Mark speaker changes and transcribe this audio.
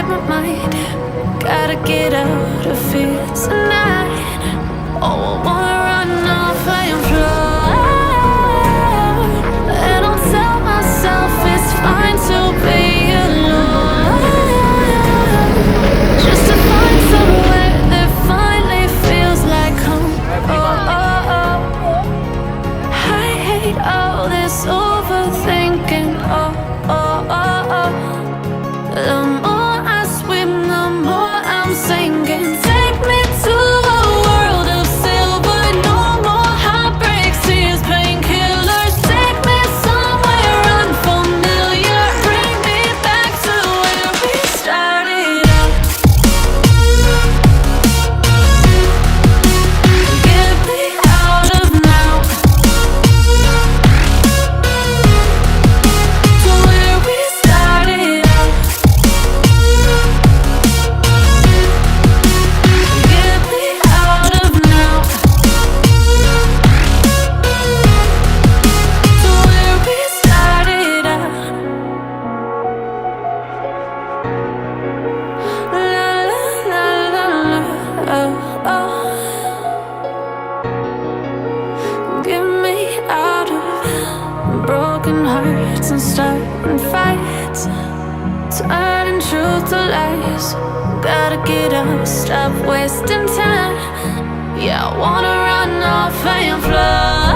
Speaker 1: my mind. Gotta get out of here tonight. Oh, I wanna run off and fly. And I'll tell myself it's fine to be alone, just to find somewhere that finally feels like home. Oh, oh, oh. I hate all this overthinking. Oh, oh, oh, oh. The more I swim, the more I'm sinking. Take me to a world of silver. No more heartbreaks, tears, painkillers. Take me somewhere unfamiliar. Bring me back to where we started out. Get me out of now, to where we started out. Get me out of now, to where we started out. La la la la la, oh, oh. Get me out of broken hearts and starting fights, turning truth to lies. Gotta get up, stop wasting time. Yeah, I wanna run off and fly.